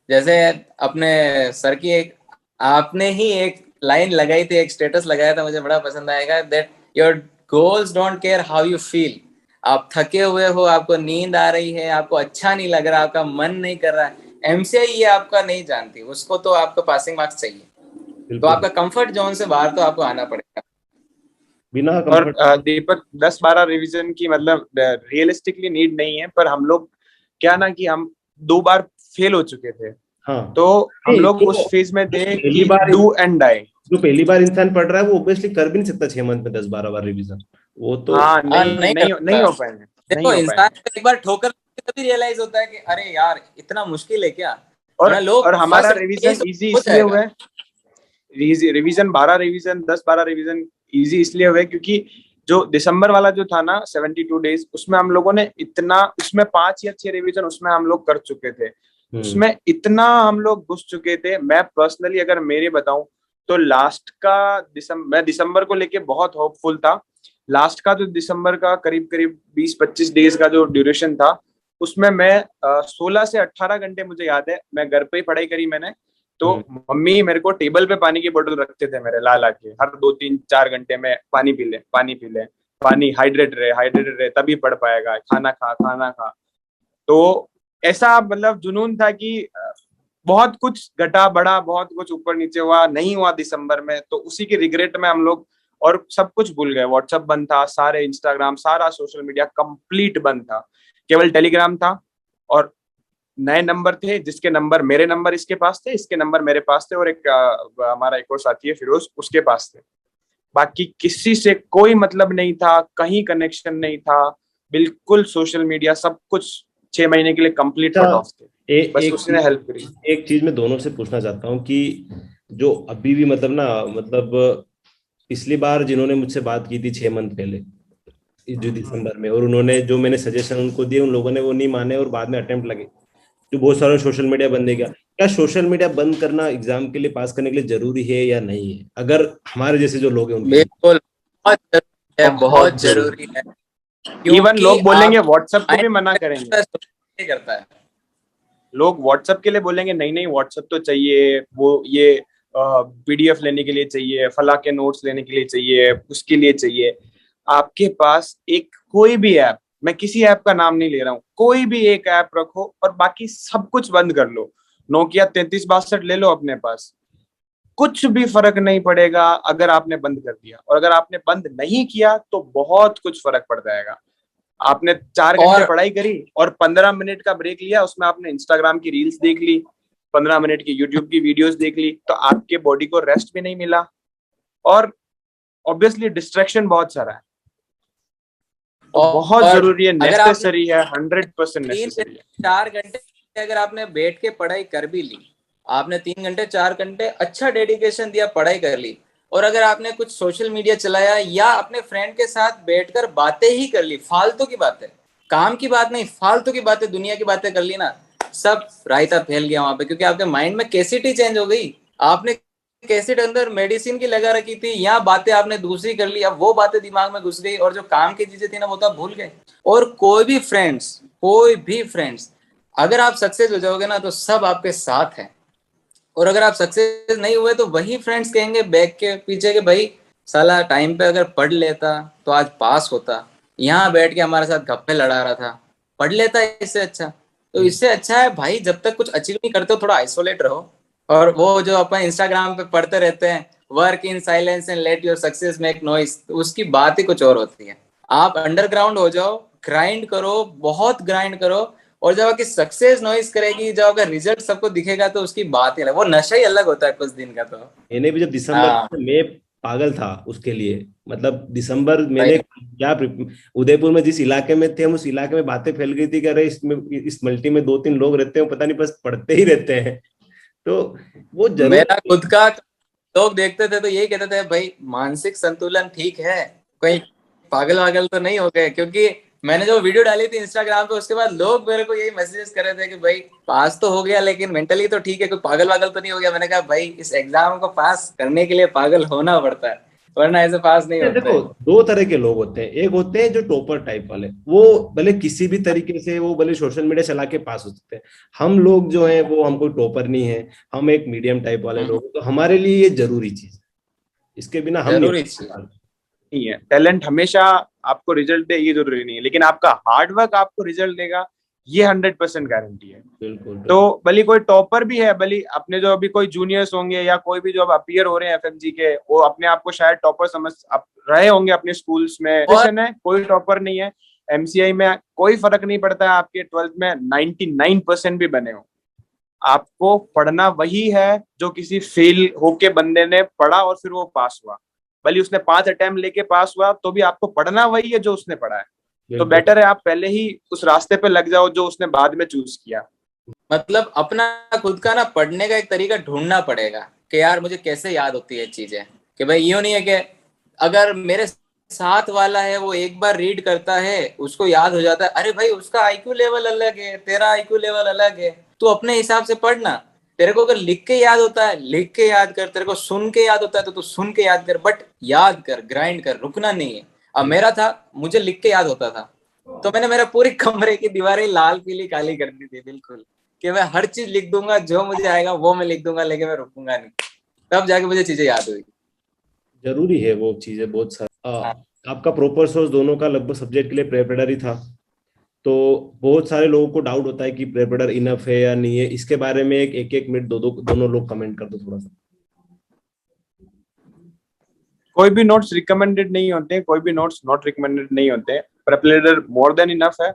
जैसे अपने सर की एक, आपने ही एक लाइन लगाई थी, एक स्टेटस लगाया था, मुझे बड़ा पसंद आएगा, that your goals don't care how you feel. आप थके हुए हो, आपको नींद आ रही है, आपको अच्छा नहीं लग रहा, आपका मन नहीं कर रहा है, एमसीआई ये आपका नहीं जानती, उसको तो आपको पासिंग मार्क्स चाहिए। तो आपका कंफर्ट जोन से बाहर तो आपको आना पड़ेगा। बिना और दीपक, 10-12 रिवीजन की मतलब रियलिस्टिकली नीड नहीं है, पर हम लोग क्या ना कि हम 2 बार फेल हो चुके थे। हाँ, तो हम लोग उस फेज में थे कि डू एंड डाई। जो पहली बार इंसान पढ़ रहा है वो ऑब्वियसली कर भी नहीं सकता 6 मंथ में 10-12 बार रिवीजन। वो तो नहीं हो पाएंगे। देखो, इंसान एक बार ठोकर तभी रियलाइज होता है कि अरे यार इतना मुश्किल है क्या। और हमारा रिवीजन इजी इसलिए हुआ है, रिवीजन 10-12 रिवीजन इजी इसलिए हुए क्योंकि जो दिसंबर वाला जो था ना 72 डेज, उसमें हम लोगों ने इतना, उसमें 5 या 6 रिवीजन उसमें हम लोग कर चुके थे। उसमें इतना हम लोग घुस चुके थे। मैं पर्सनली अगर मेरे बताऊं तो लास्ट का मैं दिसंबर को लेके बहुत होपफुल था। लास्ट का जो दिसंबर का करीब करीब 20-25 डेज का जो ड्यूरेशन था, उसमें मैं 16 से 18 घंटे, मुझे याद है, मैं घर पे ही पढ़ाई करी मैंने। तो मम्मी मेरे को टेबल पे पानी की बोतल रखते थे मेरे, ला ला के, हर 2-3-4 घंटे में पानी पी ले, पानी पी ले, पानी, हाइड्रेट रहे तभी पढ़ पाएगा, खाना खा। तो ऐसा मतलब जुनून था कि बहुत कुछ घटा बढ़ा, बहुत कुछ ऊपर नीचे हुआ, नहीं हुआ दिसंबर में, तो उसी के रिग्रेट में हम लोग और सब कुछ भूल गए। व्हाट्सएप बंद था, सारे इंस्टाग्राम, सारा सोशल मीडिया कंप्लीट बंद था, केवल टेलीग्राम था। और नए नंबर थे, जिसके नंबर, मेरे नंबर इसके पास थे, इसके नंबर मेरे पास थे, और एक हमारा एक और साथी है फिरोज, उसके पास थे। बाकी किसी से कोई मतलब नहीं था, कहीं कनेक्शन नहीं था, बिल्कुल सोशल मीडिया सब कुछ 6 महीने के लिए कंप्लीट कट ऑफ थे। बस उसने हेल्प करी। एक चीज मैं दोनों से पूछना चाहता हूँ कि जो अभी भी मतलब ना, मतलब पिछली बार जिन्होंने मुझसे बात की थी 6 मंथ पहले, जो दिसंबर में, और उन्होंने जो मैंने सजेशन उनको दिए उन लोगों ने वो नहीं माने और बाद में अटेम्प्ट लगे, जो बहुत सारा सोशल मीडिया बंद है। क्या सोशल मीडिया बंद करना एग्जाम के लिए, पास करने के लिए जरूरी है या नहीं है, अगर हमारे जैसे जो लोग हैं उनके लिए? बिल्कुल बहुत जरूरी है, बहुत बहुत जरूरी है। इवन लोग बोलेंगे व्हाट्सएप को भी मना करता करेंगे, है। लोग व्हाट्सएप के लिए बोलेंगे नहीं नहीं व्हाट्सएप तो चाहिए, वो ये पीडीएफ लेने के लिए चाहिए, फला के नोट्स लेने के लिए चाहिए, उसके लिए चाहिए। आपके पास एक कोई भी ऐप, मैं किसी ऐप का नाम नहीं ले रहा हूँ, कोई भी एक ऐप रखो और बाकी सब कुछ बंद कर लो। नोकिया 3362 ले लो अपने पास, कुछ भी फर्क नहीं पड़ेगा अगर आपने बंद कर दिया। और अगर आपने बंद नहीं किया तो बहुत कुछ फर्क पड़ जाएगा। आपने 4 घंटे पढ़ाई करी और 15 मिनट का ब्रेक लिया, उसमें आपने इंस्टाग्राम की रील्स देख ली, 15 मिनट की यूट्यूब की वीडियोस देख ली, तो आपके बॉडी को रेस्ट भी नहीं मिला और ऑब्वियसली डिस्ट्रैक्शन बहुत सारा है। तो बहुत जरूरी है, नेसेसरी है, 100% नेसेसरी है। 4 घंटे अगर आपने बैठ के पढ़ाई कर भी ली, आपने 3 घंटे 4 घंटे अच्छा डेडिकेशन दिया, पढ़ाई कर ली, और अगर आपने कुछ सोशल मीडिया चलाया या अपने फ्रेंड के साथ बैठकर बातें ही कर ली, फालतू की बातें, काम की बात नहीं, फालतू की बातें, दुनिया की बातें कर ली ना, सब रायता फैल गया वहां पे, क्योंकि आपके माइंड में कैसेटी चेंज हो गई। आपने कैसेट अंदर मेडिसिन की लगा रखी थी, यहाँ बातें आपने दूसरी कर ली, अब वो बातें दिमाग में घुस गई और जो काम की चीजें थी ना वो तो आप भूल गए। और कोई भी फ्रेंड्स अगर आप सक्सेस हो जाओगे ना तो सब आपके साथ है, और अगर आप सक्सेस नहीं हुए तो वही फ्रेंड्स कहेंगे बैक के पीछे के भाई साला टाइम पे अगर पढ़ लेता तो आज पास होता, यहाँ बैठ के हमारे साथ गप्पे लड़ा रहा था, पढ़ लेता इससे अच्छा। तो इससे अच्छा है भाई जब तक कुछ अचीव नहीं करते हो थोड़ा आइसोलेट रहो। और वो जो अपन इंस्टाग्राम पे पढ़ते रहते हैं work in silence and let your success make noise, तो उसकी बात ही कुछ और होती है। आप अंडरग्राउंड हो जाओ, ग्राइंड करो, बहुत ग्राइंड करो, और जब आपकी सक्सेस नॉइस करेगी, जब आपका रिजल्ट सबको दिखेगा तो उसकी बात ही अलग, वो नशा ही अलग होता है कुछ दिन का। तो मैंने भी जब दिसंबर में पागल था उसके लिए, मतलब दिसंबर मैंने क्या उदयपुर में जिस इलाके में थे हम, उस इलाके में बातें फैल गई थी कि अरे इसमें इस मल्टी में 2-3 लोग रहते हैं, पता नहीं बस पढ़ते ही रहते हैं। तो वो जरूर मेरा खुद का लोग देखते थे तो यही कहते थे भाई मानसिक संतुलन ठीक है, कोई पागल वागल तो नहीं हो गए। क्योंकि मैंने जो वीडियो डाली थी इंस्टाग्राम पे उसके बाद लोग मेरे को यही मैसेजेस कर रहे थे कि भाई पास तो हो गया लेकिन मेंटली तो ठीक है, कोई पागल वागल तो नहीं हो गया। मैंने कहा भाई इस एग्जाम को पास करने के लिए पागल होना पड़ता है, वरना ऐसे पास नहीं होता देखो है। 2 तरह के लोग होते हैं, एक होते हैं जो टॉपर टाइप वाले, वो भले किसी भी तरीके से वो भले सोशल मीडिया चला के पास हो सकते हैं। हम लोग जो हैं वो, हम कोई टॉपर नहीं है, हम एक मीडियम टाइप वाले लोग, तो हमारे लिए ये जरूरी चीज है, इसके बिना हम जरूरी नहीं है। टैलेंट हमेशा आपको रिजल्ट दे ये जरूरी नहीं है, लेकिन आपका हार्ड वर्क आपको रिजल्ट देगा, ये 100% गारंटी है। बिल्कुल। तो भले कोई टॉपर भी है, भले अपने जो अभी कोई जूनियर्स होंगे या कोई भी जो अब अपीयर हो रहे हैं एफएमजी के, वो अपने आप को शायद टॉपर समझ रहे होंगे अपने स्कूल्स में। है कोई टॉपर नहीं है। एमसीआई में कोई फर्क नहीं पड़ता है आपके 12th में 99% भी बने हो, आपको पढ़ना वही है जो किसी फेल होके बंदे ने पढ़ा और फिर वो पास हुआ। भले उसने 5 अटेम्प्ट लेके पास हुआ तो भी आपको पढ़ना वही है जो उसने पढ़ा है। तो बेटर है आप पहले ही उस रास्ते पे लग जाओ जो उसने बाद में चूज किया। मतलब अपना खुद का ना पढ़ने का एक तरीका ढूंढना पड़ेगा कि यार मुझे कैसे याद होती है चीजें। कि भाई यूं नहीं है कि अगर मेरे साथ वाला है वो एक बार रीड करता है उसको याद हो जाता है, अरे भाई उसका आईक्यू लेवल अलग है, तेरा आईक्यू लेवल अलग है, तू अपने हिसाब से पढ़ना। तेरे को अगर लिख के याद होता है लिख के याद कर, तेरे को सुन के याद होता है तो तू सुन के याद कर, बट याद कर, ग्राइंड कर, रुकना नहीं है। अब मेरा था मुझे लिख के याद होता था तो मैंने मेरा पूरी कमरे की दीवारें लाल पीली काली कर दी थी, बिल्कुल कि मैं हर चीज लिख दूंगा, जो मुझे आएगा वो मैं लिख दूंगा, लेकिन मैं रुकूंगा नहीं, तब जाके मुझे चीजें याद हुई। जरूरी है वो चीजें बहुत सारा। आपका प्रॉपर सोर्स दोनों का लगभग सब्जेक्ट के लिए प्रेपरेटर ही था, तो बहुत सारे लोगों को डाउट होता है कि प्रेपरेटर इनफ है या नहीं है, इसके बारे में एक मिनट दोनों लोग कमेंट कर दो थोड़ा सा। कोई भी नोट्स रिकमेंडेड नहीं होते, कोई भी नोट्स नॉट रिकमेंडेड नहीं होते। प्रेपरेटर मोर देन इनफ है।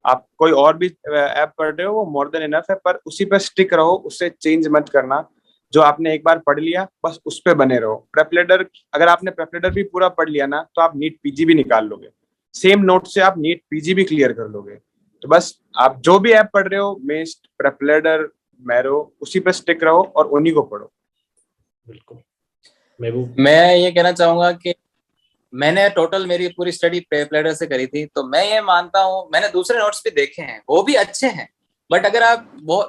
आप कोई और भी ऐप पढ़ रहे हो वो मोर देन इनफ है, पर उसी पे स्टिक रहो, उससे चेंज मत करना। जो आपने एक बार पढ़ लिया बस उस पे बने रहो। प्रेपरेटर अगर आपने प्रेपरेटर भी पूरा पढ़ लिया ना तो आप नीट पीजी भी निकाल लोगे, सेम नोट से आप नीट पीजी भी क्लियर कर लोगे। तो बस आप जो भी ऐप पढ़ रहे हो, मेस्ट, प्रेपरेटर, मैरो, उसी पे स्टिक रहो और उन्हीं को पढ़ो। बिल्कुल। मैं ये कहना चाहूंगा कि मैंने टोटल मेरी पूरी स्टडी प्लेटर से करी थी, तो मैं ये मानता हूँ, मैंने दूसरे नोट्स भी देखे हैं, वो भी अच्छे हैं, बट अगर आप वो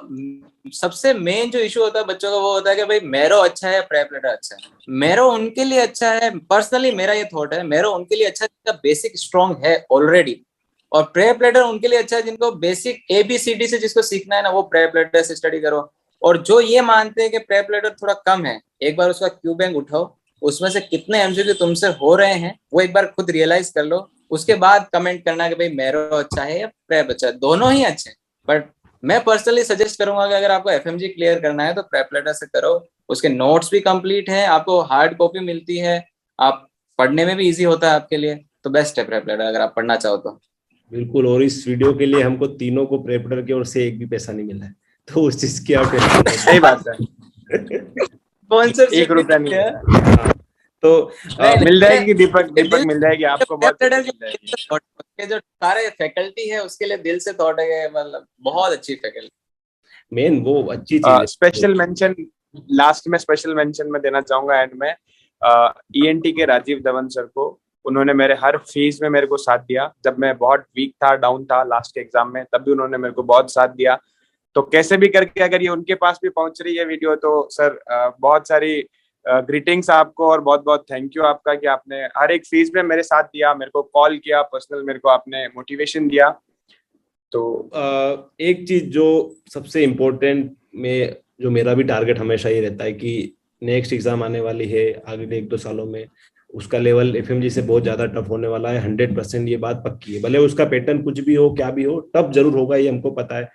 सबसे मेन जो इशू होता है बच्चों का वो होता है कि भाई मेरो अच्छा है, प्लेटर अच्छा है। मेरो उनके लिए अच्छा है, पर्सनली मेरा ये थॉट है, मेरो उनके लिए अच्छा है जिनका बेसिक स्ट्रॉन्ग है ऑलरेडी, और प्लेटर उनके लिए अच्छा है जिनको बेसिक ABCD से जिसको सीखना है ना, वो प्लेटर से स्टडी करो। और जो ये मानते हैं कि प्लेटर थोड़ा कम है, एक बार उसका क्यू बैंक उठाओ, उसमें से कितने MCQ तुमसे हो रहे हैं वो एक बार खुद रियलाइज कर लो, उसके बाद कमेंट करना कि भाई मेरो अच्छा है या प्रेप अच्छा है, दोनों ही अच्छे हैं। बट मैं पर्सनली सजेस्ट करूंगा कि अगर आपको FMG क्लियर करना है तो प्रेपलेटर से करो, उसके नोट्स भी कंप्लीट हैं, आपको हार्ड कॉपी मिलती है, आप पढ़ने में भी इजी होता है आपके लिए, तो बेस्ट है प्रेपलेटर अगर आप पढ़ना चाहो तो। बिल्कुल, और इस वीडियो के लिए हमको तीनों को प्रेपरेटर की ओर से एक भी पैसा नहीं मिला है, तो उस चीज की आप सही बात है। स्पॉन्सरशिप 1 रुपया नहीं है। मिला। तो मिल जाएगी दीपक मिल जाएगी आपको, बहुत प्रेपरेटर मिल जाएगी। के जो सारे फैकल्टी है उसके लिए दिल से थॉट है, मतलब बहुत अच्छी फैकल्टी। मेन वो अच्छी चीज है। स्पेशल मेंशन लास्ट में, स्पेशल मेंशन में देना चाहूंगा एंड में ENT के राजीव धवन सर को। उन्होंने मेरे हर फेज में मेरे को साथ दिया, जब मैं बहुत वीक था, डाउन था लास्ट के एग्जाम में, तब भी उन्होंने मेरे को बहुत साथ दिया। तो कैसे भी करके अगर ये उनके पास भी पहुंच रही है वीडियो, तो सर बहुत सारी ग्रीटिंग्स आपको, और बहुत बहुत थैंक यू आपका कि आपने हर एक फेज में मेरे साथ दिया, मेरे को कॉल किया पर्सनल, मेरे को आपने मोटिवेशन दिया। तो एक चीज जो सबसे इम्पोर्टेंट में, जो मेरा भी टारगेट हमेशा ये रहता है कि नेक्स्ट एग्जाम आने वाली है अगले 1-2 सालों में, उसका लेवल FMG से बहुत ज्यादा टफ होने वाला है, 100% ये बात पक्की है। भले उसका पैटर्न कुछ भी हो, क्या भी हो, टफ जरूर होगा, ये हमको पता है।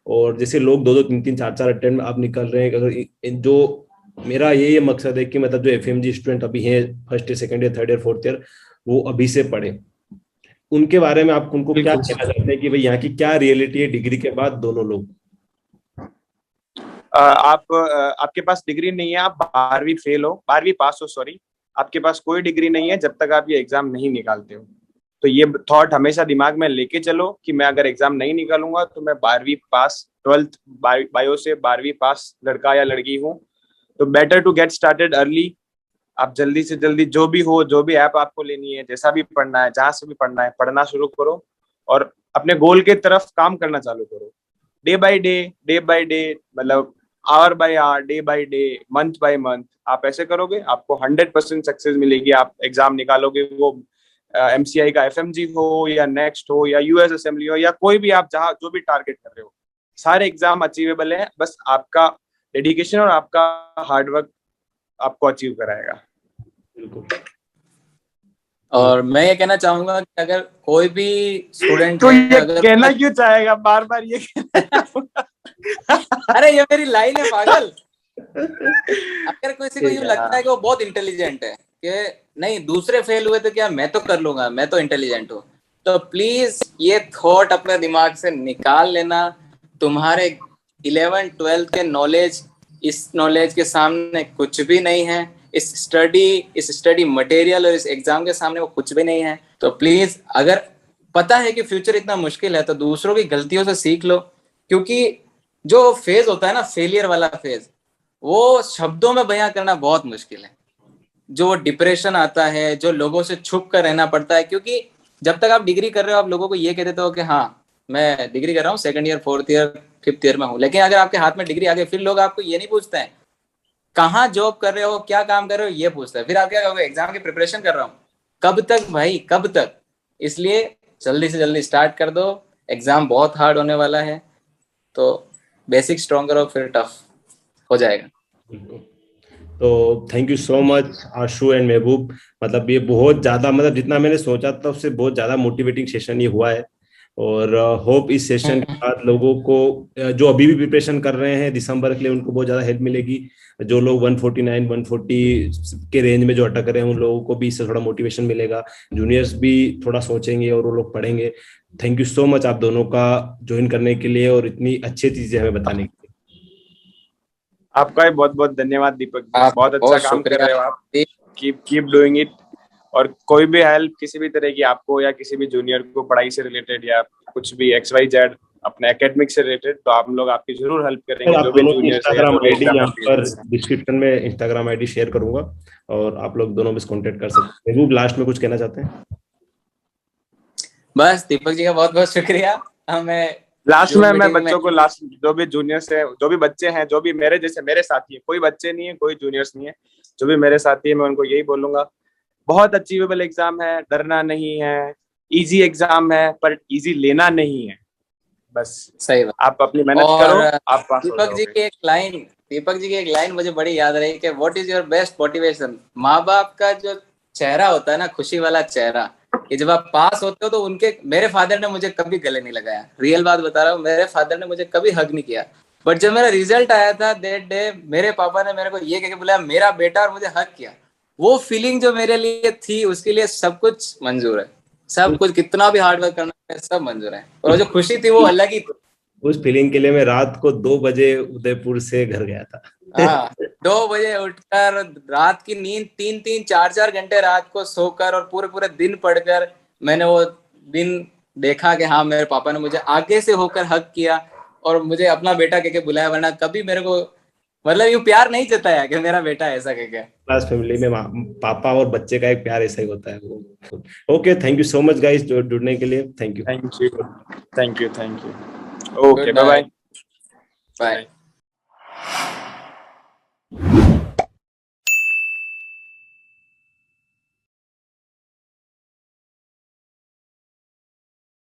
और जैसे लोग 2-2, 3-3, 4-4 अटेम्प्ट आप निकल रहे हैं, अगर जो मेरा ये मकसद है कि मतलब जो FMG स्टूडेंट अभी है first year, second year, third year, fourth year, वो अभी से पढ़े, उनके बारे में आप उनको क्या कहना चाहते हैं कि भाई यहाँ की क्या रियलिटी है डिग्री के बाद दोनों लोग? आपके पास डिग्री नहीं है, आप 12वीं फेल हो, 12वीं पास हो, सॉरी, आपके पास कोई डिग्री नहीं है जब तक आप ये एग्जाम नहीं निकालते हो। तो ये थॉट हमेशा दिमाग में लेके चलो कि मैं अगर एग्जाम नहीं निकालूंगा तो मैं 12वीं पास, 12th बायो से 12वीं पास लड़का या लड़की हूँ। तो better to get started early. आप जल्दी से जल्दी जो भी हो, जो भी ऐप आपको लेनी है, जैसा भी पढ़ना है, जहां से भी पढ़ना है, पढ़ना शुरू करो और अपने गोल के तरफ काम करना चालू करो। डे बाय डे, मतलब hour by hour, day by day, month by month, आप ऐसे करोगे आपको 100% सक्सेस मिलेगी। आप एग्जाम निकालोगे, वो MCI का FMG हो या नेक्स्ट हो या US असेंबली हो या कोई भी, आप जहाँ जो भी टारगेट कर रहे हो, सारे एग्जाम अचीवेबल है। बस आपका डेडिकेशन और आपका हार्डवर्क आपको अचीव कराएगा। और मैं ये कहना चाहूंगा कि अगर कोई भी स्टूडेंट तो है, ये अगर कहना क्यों चाहेगा बार बार ये अरे ये मेरी लाइन है पागल। अगर किसी को यूं लगता है कि वो बहुत इंटेलिजेंट है कि नहीं दूसरे फेल हुए तो क्या मैं तो कर लूंगा, मैं तो इंटेलिजेंट हूँ, तो प्लीज ये थॉट अपने दिमाग से निकाल लेना। तुम्हारे 11th-12th के नॉलेज, इस नॉलेज के सामने कुछ भी नहीं है। इस स्टडी मटेरियल और इस एग्जाम के सामने वो कुछ भी नहीं है। तो प्लीज, अगर पता है कि फ्यूचर इतना मुश्किल है तो दूसरों की गलतियों से सीख लो, क्योंकि जो फेज होता है ना, फेलियर वाला फेज, वो शब्दों में बयां करना बहुत मुश्किल है। जो डिप्रेशन आता है, जो लोगों से छुप कर रहना पड़ता है, क्योंकि जब तक आप डिग्री कर रहे हो आप लोगों को ये कह देते हो कि हाँ मैं डिग्री कर रहा हूँ, 2nd year, 4th year, 5th year में हूँ, लेकिन अगर आपके हाथ में डिग्री आ गई फिर लोग आपको ये नहीं पूछते हैं कहाँ जॉब कर रहे हो, क्या काम कर रहे हो, ये पूछते हैं। फिर आप क्या कहोगे, एग्जाम की प्रिपरेशन कर रहा हूँ। कब तक भाई, कब तक? इसलिए जल्दी से जल्दी स्टार्ट कर दो, एग्जाम बहुत हार्ड होने वाला है, तो बेसिक स्ट्रॉन्ग करो, फिर टफ हो जाएगा। तो thank you so much Ashu and महबूब। मतलब ये बहुत ज्यादा, मतलब जितना मैंने सोचा था उससे बहुत ज्यादा मोटिवेटिंग सेशन ये हुआ है। और होप इस सेशन के बाद लोगों को जो अभी भी प्रिपरेशन कर रहे हैं दिसंबर के लिए, उनको बहुत ज्यादा हेल्प मिलेगी। जो लोग 149, 140 के रेंज में जो अटक रहे हैं उन लोगों को भी इससे थोड़ा मोटिवेशन मिलेगा। जूनियर्स भी थोड़ा सोचेंगे और वो लोग पढ़ेंगे। थैंक यू सो मच आप दोनों का ज्वाइन करने के लिए और इतनी अच्छी चीजें हमें बताने के लिए। आपका भी बहुत बहुत धन्यवाद दीपक जी, बहुत अच्छा काम कर रहे हो आप। Keep doing it. और कोई भी हेल्प किसी भी तरह की आपको या किसी भी जूनियर को पढ़ाई से रिलेटेड या कुछ भी XYZ, अपने एकेडमिक से रिलेटेड, तो आप लोग आपकी जरूर हेल्प करेंगे। आप जो भी दोनों की जूनियर्स है या इंस्टाग्राम जो भी आईडी एग्जाम यहाँ पर है। डिस्क्रिप्शन में इंस्टाग्राम आईडी शेयर करूंगा और आप लोग दोनों भी कांटेक्ट कर सकते हैं। महबूब, लास्ट में कुछ कहना चाहते हैं? बस दीपक जी का बहुत बहुत शुक्रिया। हमें लास्ट जूम में मैं मीटिंग में बच्चों को, लास्ट जो भी जूनियर्स है, जो भी बच्चे हैं, जो भी मेरे जैसे मेरे साथी है, कोई बच्चे नहीं है, कोई जूनियर्स नहीं है, जो भी मेरे साथी है, मैं उनको यही बोलूंगा, बहुत अचीवेबल एग्जाम है, डरना नहीं है। इजी एग्जाम है पर इजी लेना नहीं है। बस सही बात। आप अपनी मेहनत और करो, आप पास हो दीपक जी जाओगे। की एक लाइन दीपक जी की एक लाइन मुझे बड़ी याद रही कि what is your best motivation. माँ बाप का जो चेहरा होता है ना, खुशी वाला चेहरा, कि जब आप पास होते हो तो उनके, मेरे फादर ने मुझे कभी गले नहीं लगाया, रियल बात बता रहा हूँ, मेरे फादर ने मुझे कभी हग नहीं किया, बट जब मेरा रिजल्ट आया था दैट डे, मेरे पापा ने मेरे को ये कह के बुलाया मेरा बेटा, और मुझे हग किया। वो फीलिंग जो मेरे लिए थी, उसके लिए सब कुछ मंजूर है, सब कुछ, कितना भी हार्ड वर्क करना है, सब मंजूर है। और वो जो खुशी थी वो अलग ही थी। उस फीलिंग के लिए मैं रात को 2 बजे उदयपुर से घर गया था। हाँ, 2 बजे उठकर रात की नींद 3-3, 4-4 घंटे रात को सोकर और पूरे पूरे दिन पढ़कर मैंने वो दिन देखा कि हाँ मेरे पापा ने मुझे आगे से होकर हक किया और मुझे अपना बेटा कह के बुलाया, वरना कभी मेरे को मतलब यूं प्यार नहीं जताया कि मेरा बेटा ऐसा कह के। क्लास फैमिली में पापा और बच्चे का एक प्यार ऐसा ही होता है वो। Okay, thank you so much guys जुड़ने के लिए। Thank you. Thank you, thank you, thank you. Okay, goodbye night, bye. Bye.